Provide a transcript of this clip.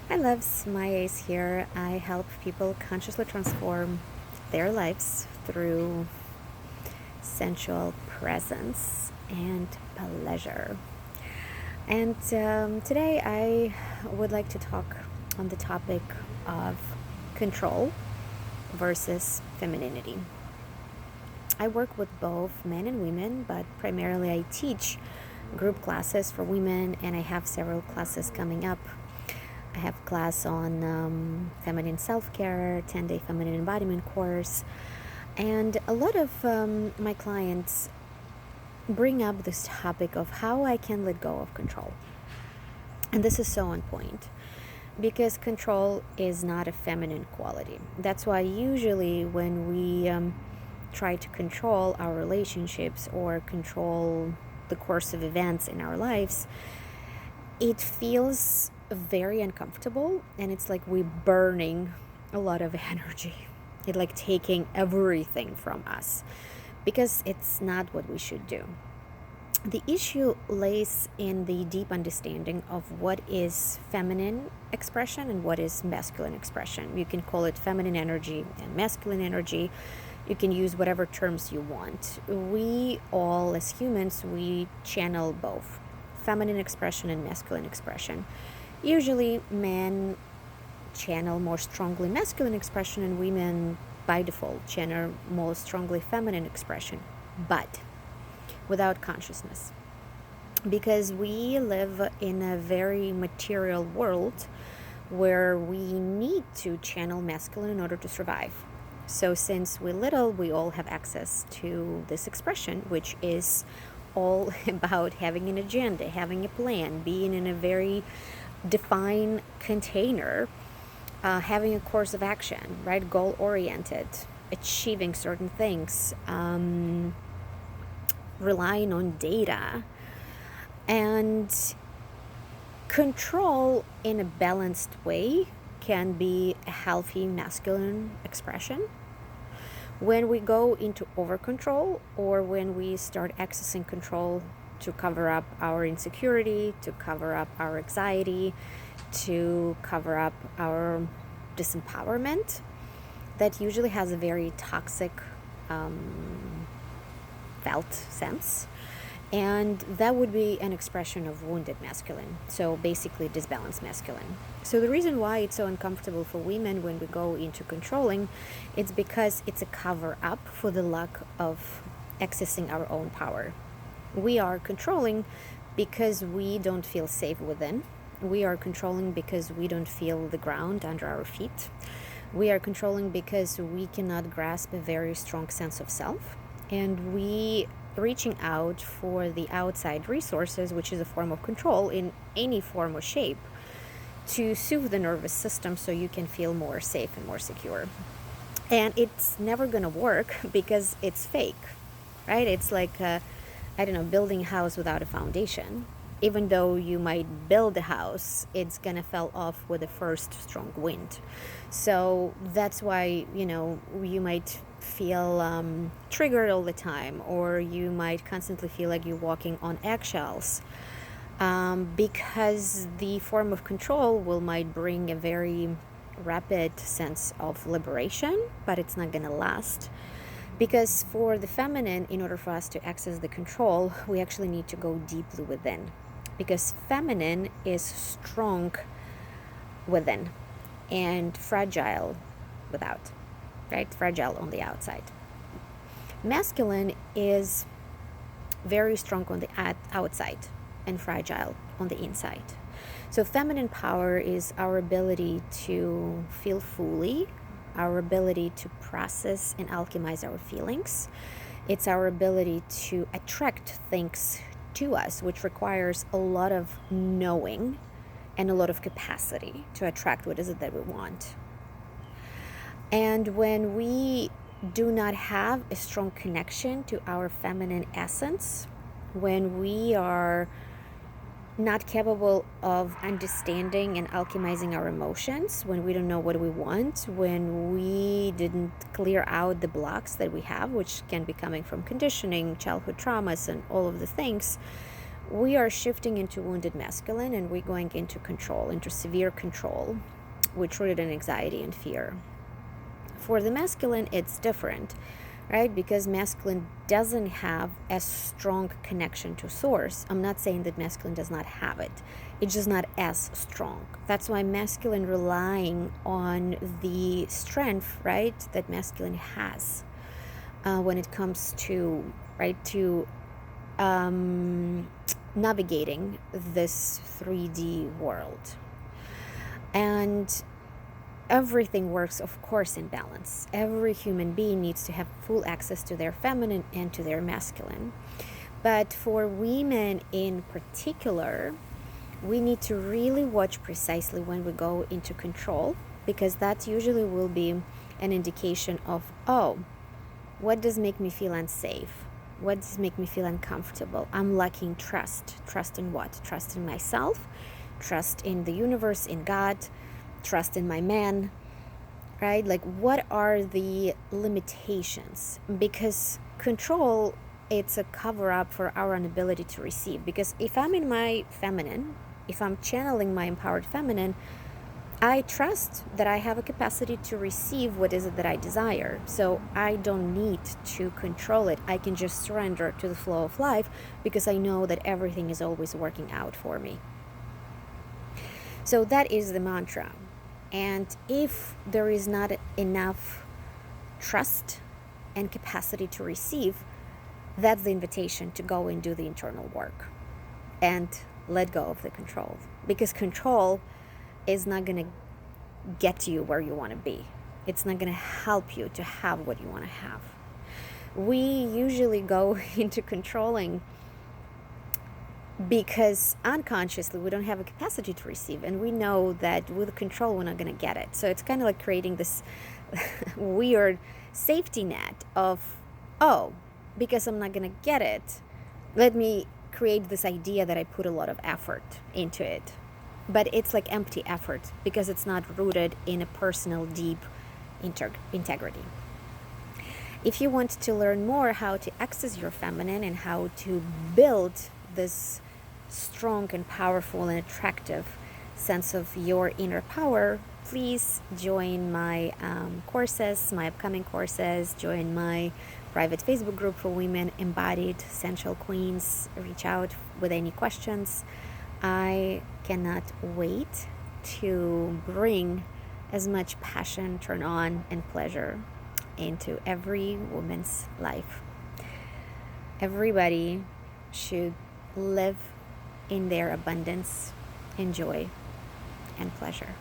Hi loves, Maya is here. I help people consciously transform their lives through sensual presence and pleasure. And today I would like to talk on the topic of control versus femininity. I work with both men and women, but primarily I teach group classes for women, and I have several classes coming up. I have a class on feminine self-care, 10-day feminine embodiment course, and a lot of my clients bring up this topic of how I can let go of control. And this is so on point because control is not a feminine quality. That's why usually when we try to control our relationships or control the course of events in our lives, it feels very uncomfortable, and it's like we're burning a lot of energy. It's like taking everything from us because it's not what we should do. The issue lays in the deep understanding of what is feminine expression and what is masculine expression. You can call it feminine energy and masculine energy. You can use whatever terms you want. We all, as humans, we channel both feminine expression and masculine expression. Usually, men channel more strongly masculine expression, and women, by default, channel more strongly feminine expression, but without consciousness. Because we live in a very material world where we need to channel masculine in order to survive. So since we're little, we all have access to this expression, which is all about having an agenda, having a plan, being in a very defined container, having a course of action, right? Goal-oriented, achieving certain things, relying on data, and control in a balanced way can be a healthy masculine expression. When we go into over control, or when we start accessing control to cover up our insecurity, to cover up our anxiety, to cover up our disempowerment, that usually has a very toxic felt sense. And that would be an expression of wounded masculine. So basically disbalanced masculine. So the reason why it's so uncomfortable for women when we go into controlling, it's because it's a cover up for the lack of accessing our own power. We are controlling because we don't feel safe within. We are controlling because we don't feel the ground under our feet. We are controlling because we cannot grasp a very strong sense of self. And we reaching out for the outside resources, which is a form of control in any form or shape, to soothe the nervous system so you can feel more safe and more secure. And it's never going to work because it's fake, right? It's like, building a house without a foundation. Even though you might build a house, it's going to fall off with the first strong wind. So that's why, you might feel triggered all the time, or you might constantly feel like you're walking on eggshells, because the form of control might bring a very rapid sense of liberation, but it's not going to last. Because for the feminine, in order for us to access the control, we actually need to go deeply within. Because feminine is strong within and fragile without, right? Fragile on the outside. Masculine is very strong on the outside and fragile on the inside. So feminine power is our ability to feel fully, our ability to process and alchemize our feelings. It's our ability to attract things to us, which requires a lot of knowing and a lot of capacity to attract what is it that we want. And when we do not have a strong connection to our feminine essence, when we are not capable of understanding and alchemizing our emotions, when we don't know what we want, when we didn't clear out the blocks that we have, which can be coming from conditioning, childhood traumas, and all of the things, we are shifting into wounded masculine, and we're going into control, into severe control, which rooted in anxiety and fear. For the masculine, it's different, right? Because masculine doesn't have a strong connection to source. I'm not saying that masculine does not have it. It's just not as strong. That's why masculine relying on the strength, right, that masculine has when it comes to, right, to navigating this 3D world. And everything works, of course, in balance. Every human being needs to have full access to their feminine and to their masculine. But for women in particular, we need to really watch precisely when we go into control, because that usually will be an indication of, oh, what does make me feel unsafe? What does make me feel uncomfortable? I'm lacking trust. Trust in what? Trust in myself, trust in the universe, in God, trust in my man, right? Like, what are the limitations? Because control, it's a cover-up for our inability to receive. Because if I'm in my feminine, if I'm channeling my empowered feminine, I trust that I have a capacity to receive what is it that I desire. So I don't need to control it. I can just surrender to the flow of life, because I know that everything is always working out for me. So that is the mantra. And if there is not enough trust and capacity to receive, that's the invitation to go and do the internal work and let go of the control. Because control is not going to get you where you want to be. It's not going to help you to have what you want to have. We usually go into controlling because unconsciously we don't have a capacity to receive, and we know that with control we're not going to get it. So it's kind of like creating this weird safety net of, oh, because I'm not going to get it, let me create this idea that I put a lot of effort into it. But it's like empty effort, because it's not rooted in a personal deep integrity. If you want to learn more how to access your feminine and how to build this strong and powerful and attractive sense of your inner power, please join my courses, my upcoming courses. Join my private Facebook group for women embodied sensual queens. Reach out with any questions. I cannot wait to bring as much passion, turn on, and pleasure into every woman's life. Everybody should live in their abundance and joy and pleasure.